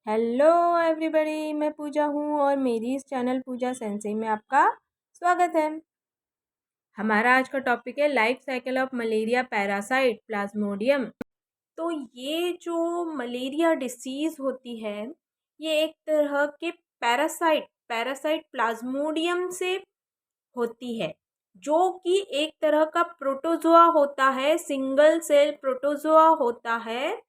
Hello everybody, मैं पूजा हूँ और मेरी इस चैनल पूजा सेंसेई में आपका स्वागत है। हमारा आज का टॉपिक है life cycle of malaria parasite Plasmodium. तो ये जो मलेरिया डिसीज़ होती है, ये एक तरह के पैरासाइट प्लाज्मोडियम से होती है, जो कि एक तरह का प्रोटोजोआ होता है, सिंगल सेल प्रोटोजोआ होता है।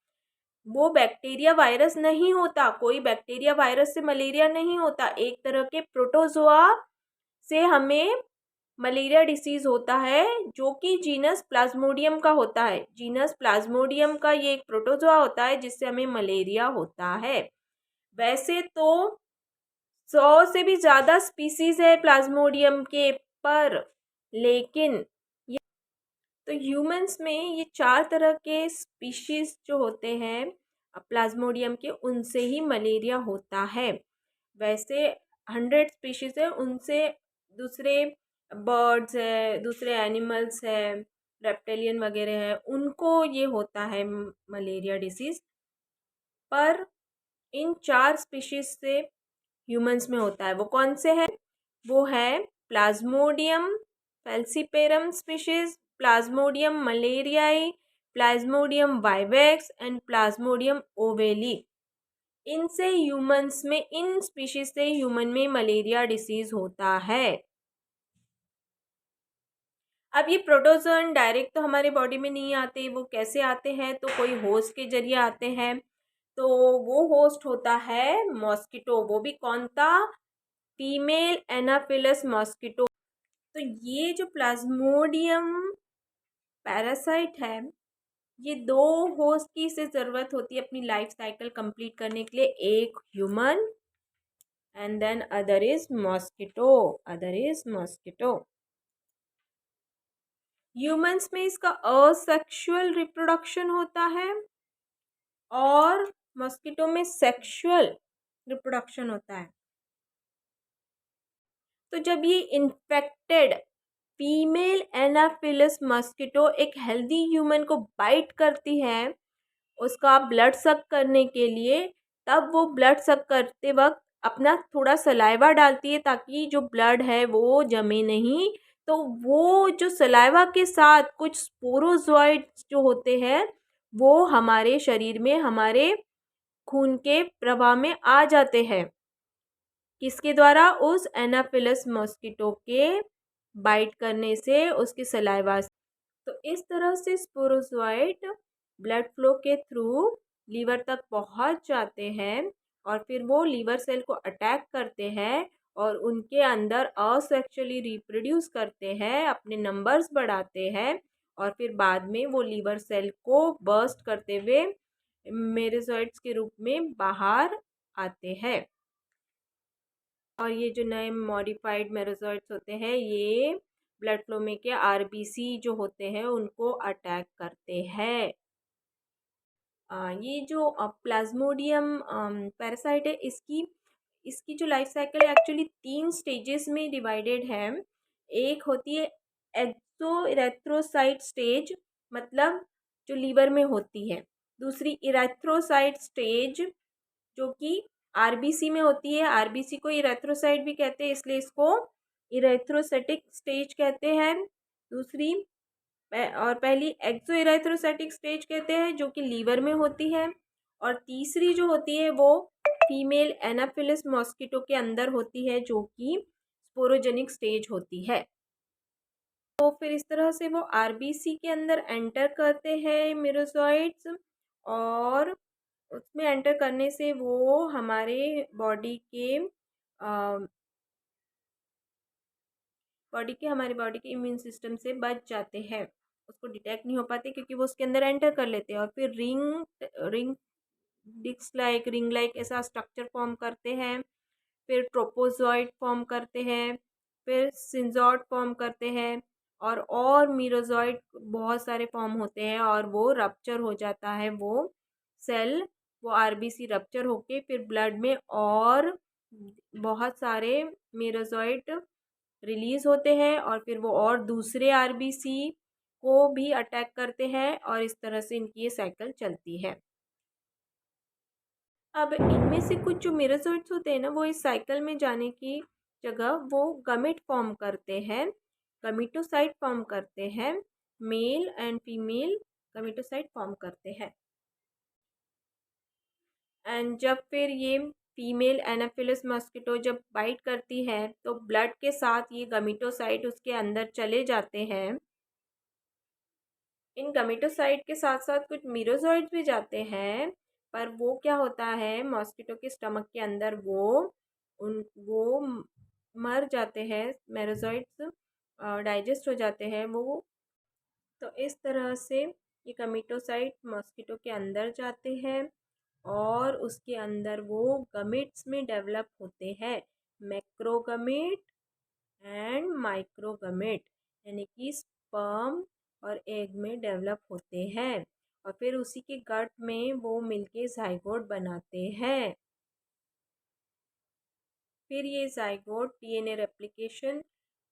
वो बैक्टीरिया वायरस नहीं होता, कोई बैक्टीरिया वायरस से मलेरिया नहीं होता। एक तरह के प्रोटोजोआ से हमें मलेरिया डिसीज होता है, जो कि जीनस प्लाज्मोडियम का होता है। जीनस प्लाज्मोडियम का ये एक प्रोटोजोआ होता है जिससे हमें मलेरिया होता है। वैसे तो 100 से भी ज़्यादा स्पीसीज है प्लाज्मोडियम के, पर लेकिन तो ह्यूमंस में ये 4 तरह के स्पीशीज जो होते हैं प्लाज्मोडियम के, उनसे ही मलेरिया होता है। वैसे 100 स्पीशीज है, उनसे दूसरे बर्ड्स है, दूसरे एनिमल्स है, रेप्टेलियन वगैरह है, उनको ये होता है मलेरिया डिसीज। पर इन 4 स्पीशीज से ह्यूमंस में होता है। वो कौन से हैं? वो है plasmodium falciparum species, plasmodium malariae, plasmodium vivax and plasmodium ovale. इनसे ह्यूमंस में, इन स्पीशीज से ह्यूमन में मलेरिया डिसीज होता है। अब ये प्रोटोजोन डायरेक्ट तो हमारे बॉडी में नहीं आते, वो कैसे आते हैं? तो कोई होस्ट के जरिए आते हैं। तो वो होस्ट होता है मॉस्किटो। वो भी कौन सा? Female Anopheles mosquito. तो ये जो प्लाज्मोडियम पैरासाइट है, ये 2 होस्ट की इसे ज़रूरत होती है अपनी लाइफ साइकिल कंप्लीट करने के लिए। एक human and then other is mosquito. Humans में इसका असेक्सुअल रिप्रोडक्शन होता है और मॉस्किटो में सेक्सुअल रिप्रोडक्शन होता है। तो जब ये इन्फेक्टेड फीमेल एनाफिलस मॉस्किटो एक हेल्दी ह्यूमन को बाइट करती है उसका ब्लड सक करने के लिए, तब वो ब्लड सक करते वक्त अपना थोड़ा सलाइवा डालती है ताकि जो ब्लड है वो जमे नहीं। तो वो जो सलाइवा के साथ कुछ स्पोरोजोइड्स जो होते हैं, वो हमारे शरीर में, हमारे खून के प्रवाह में आ जाते हैं। किसके द्वारा? उस एनाफिलस मॉस्किटो के बाइट करने से, उसके सलाइवा से। तो इस तरह से स्पोरोजोइट ब्लड फ्लो के थ्रू लीवर तक पहुंच जाते हैं और फिर वो लीवर सेल को अटैक करते हैं और उनके अंदर असेक्सुअली रिप्रोड्यूस करते हैं, अपने नंबर्स बढ़ाते हैं और फिर बाद में वो लीवर सेल को बर्स्ट करते हुए मेरोजोइट्स के रूप में बाहर आते हैं। और ये जो नए मॉडिफाइड मेरोजोइट्स होते हैं, ये ब्लड फ्लो में के आरबीसी जो होते हैं उनको अटैक करते हैं। ये जो प्लाज्मोडियम पैरासाइट है, इसकी इसकी जो लाइफ साइकिल एक्चुअली 3 स्टेजेस में डिवाइडेड है। एक होती है एक्सोइरेथ्रोसाइट स्टेज, मतलब जो लीवर में होती है। दूसरी इरेथ्रोसाइट स्टेज, जो कि आरबीसी में होती है। आरबीसी को इरेथ्रोसाइट भी कहते हैं, इसलिए इसको इरेथ्रोसाइटिक स्टेज कहते हैं। दूसरी और पहली एक्सो इरेथ्रोसाइटिक स्टेज कहते हैं, जो कि लीवर में होती है। और तीसरी जो होती है वो फीमेल एनाफिलस मॉस्किटो के अंदर होती है, जो कि स्पोरोजेनिक स्टेज होती है। तो फिर इस तरह से वो आरबीसी के अंदर एंटर करते हैं मेरोजोइट्स, और उसमें एंटर करने से वो हमारे हमारे बॉडी के इम्यून सिस्टम से बच जाते हैं। उसको डिटेक्ट नहीं हो पाते क्योंकि वो उसके अंदर एंटर कर लेते हैं और फिर रिंग रिंग लाइक ऐसा स्ट्रक्चर फॉर्म करते हैं। फिर ट्रोपोजॉइट फॉर्म करते हैं, फिर सिंजॉट फॉर्म करते हैं, और मीरोजॉइट बहुत सारे फॉर्म होते हैं और वो रप्चर हो जाता है। वो आरबीसी रप्चर होके फिर ब्लड में और बहुत सारे मीरोजॉइट रिलीज होते हैं और फिर वो और दूसरे आरबीसी को भी अटैक करते हैं और इस तरह से इनकी ये साइकिल चलती है। अब इनमें से कुछ जो मेरोसोइट्स होते हैं ना, वो इस साइकिल में जाने की जगह वो गमेट फॉर्म करते हैं, गमीटोसाइट फॉर्म करते हैं, मेल एंड फीमेल गमीटोसाइट फॉर्म करते हैं। एंड जब फिर ये फीमेल एनाफिलस मॉस्किटो जब बाइट करती है तो ब्लड के साथ ये गमीटोसाइट उसके अंदर चले जाते हैं। इन गमीटोसाइट के साथ साथ कुछ मीरोजोइट्स भी जाते हैं, पर वो क्या होता है, मॉस्किटो के स्टमक के अंदर वो मर जाते हैं, मेरोजोइट्स डाइजेस्ट हो जाते हैं वो। तो इस तरह से ये गमीटोसाइट मॉस्किटो के अंदर जाते हैं और उसके अंदर वो गमिट्स में डेवलप होते हैं, मैक्रोगमिट एंड माइक्रोगमिट, यानी कि स्पर्म और एग में डेवलप होते हैं और फिर उसी के गट में वो मिलके जाइगोट बनाते हैं। फिर ये जाइगोट डीएनए रेप्लिकेशन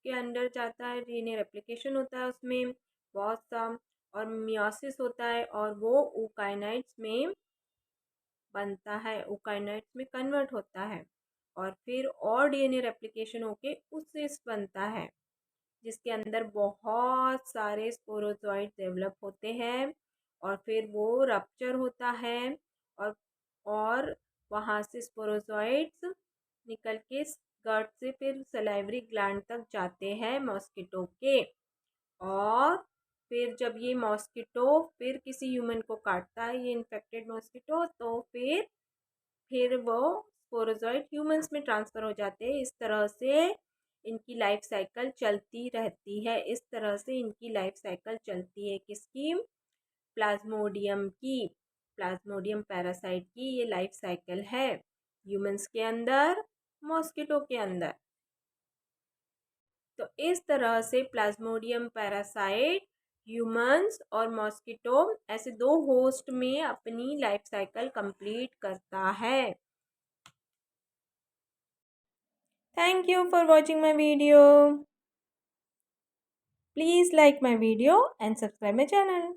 के अंदर जाता है, डीएनए रेप्लिकेशन होता है उसमें बहुत सा, और मियोसिस होता है और वो ऊकाइनाइट्स में बनता है, ऊकाइनाइट्स में कन्वर्ट होता है और फिर और डीएनए रेप्लिकेशन होके उसिस बनता है, जिसके अंदर बहुत सारे स्पोरोजोइट डेवलप होते हैं और फिर वो रप्चर होता है और और वहाँ से स्पोरोजोइट्स निकल के गट से फिर सलाइवरी ग्लैंड तक जाते हैं मॉस्किटो के। और फिर जब ये मॉस्किटो फिर किसी ह्यूमन को काटता है, ये इन्फेक्टेड मॉस्किटो, तो फिर वो स्पोरोजोइट ह्यूमंस में ट्रांसफ़र हो जाते हैं। इस तरह से इनकी लाइफ साइकिल चलती रहती है, इस तरह से इनकी लाइफ साइकिल चलती है, किसकी, प्लाज्मोडियम की, प्लाज्मोडियम पैरासाइट की ये लाइफ साइकिल है, ह्यूमंस के अंदर, मॉस्किटो के अंदर। तो इस तरह से प्लाज्मोडियम पैरासाइट ह्यूमंस और मॉस्किटो ऐसे दो होस्ट में अपनी लाइफ साइकिल कंप्लीट करता है। Thank you for watching my video. Please like my video and subscribe my channel.